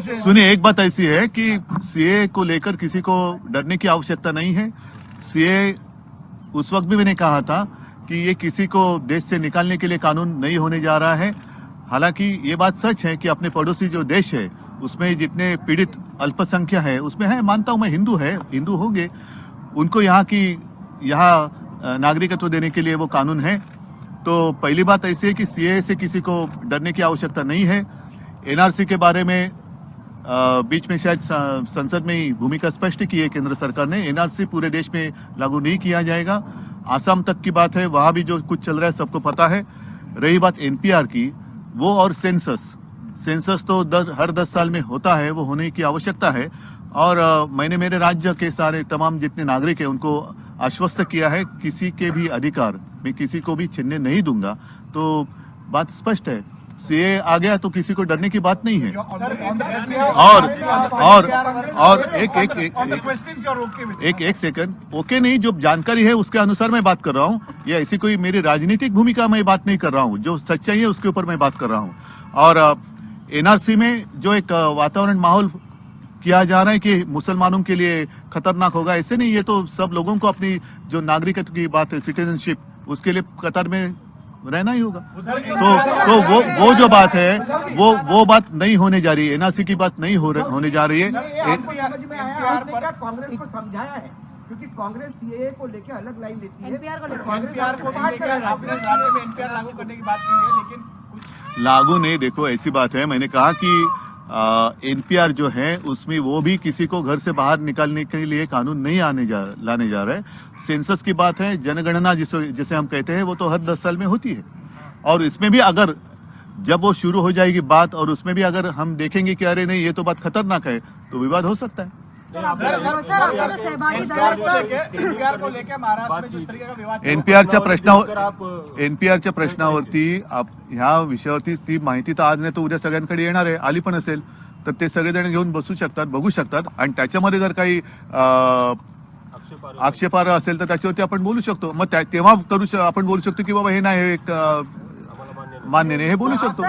सुनिए, एक बात ऐसी है कि सीए को लेकर किसी को डरने की आवश्यकता नहीं है। सीए उस वक्त भी मैंने कहा था कि ये किसी को देश से निकालने के लिए कानून नहीं होने जा रहा है। हालांकि ये बात सच है कि अपने पड़ोसी जो देश है उसमें जितने पीड़ित अल्पसंख्यक है उसमें है, मानता हूं मैं, हिंदू होंगे, उनको यहाँ नागरिकत्व देने के लिए वो कानून है। तो पहली बात ऐसी है कि सीए से किसी को डरने की आवश्यकता नहीं है। एनआरसी के बारे में बीच में शायद संसद में ही भूमिका स्पष्ट की है केंद्र सरकार ने। एनआरसी पूरे देश में लागू नहीं किया जाएगा। आसाम तक की बात है, वहां भी जो कुछ चल रहा है सबको पता है। रही बात एनपीआर की, वो और सेंसस तो हर 10 साल में होता है, वो होने की आवश्यकता है। और मैंने मेरे राज्य के सारे तमाम जितने नागरिक हैं उनको आश्वस्त किया है, किसी के भी अधिकार मैं किसी को भी छीनने नहीं दूंगा। तो बात स्पष्ट है, सीए आ गया तो किसी को डरने की बात नहीं है। और एक सेकंड, ओके नहीं, जो जानकारी है उसके अनुसार मैं बात कर रहा हूँ। ये ऐसी कोई मेरी राजनीतिक भूमिका मैं बात नहीं कर रहा हूँ, जो सच्चाई है उसके ऊपर मैं बात कर रहा हूँ। और एनआरसी में जो एक वातावरण माहौल किया जा रहा है कि मुसलमानों के लिए खतरनाक होगा, ऐसे नहीं। ये तो सब लोगों को अपनी जो नागरिकत्व की बात है, सिटीजनशिप, उसके लिए कतार में रहना ही होगा। तो वो जो बात है वो बात नहीं होने जा रही है। एनआरसी की बात नहीं होने जा रही है। कांग्रेस को समझाया है, क्योंकि कांग्रेस सीएए को लेकर अलग लाइन लेती है। एनपीआर लागू करने की बात नहीं है, लेकिन लागू नहीं, देखो ऐसी बात है, मैंने कहा कि एनपीआर जो है उसमें वो भी किसी को घर से बाहर निकालने के लिए कानून नहीं लाने जा रहे। सेंसस की बात है, जनगणना जिसे हम कहते हैं, वो तो हर 10 साल में होती है। और इसमें भी अगर जब वो शुरू हो जाएगी बात और उसमें भी अगर हम देखेंगे कि अरे नहीं ये तो बात खतरनाक है, तो विवाद हो सकता है। एनपीआरच्या प्रश्नावरती ह्या विषयावरती ती माहिती तर आज नाही तर उद्या सगळ्यांकडे येणार आहे, आली पण असेल तर ते सगळेजण घेऊन बसू शकतात, बघू शकतात। आणि त्याच्यामध्ये जर काही आक्षेपार्ह असेल तर त्याच्यावरती आपण बोलू शकतो। मग तेव्हा आपण बोलू शकतो की बाबा हे नाही, एक मान्य नाही, हे बोलू शकतो।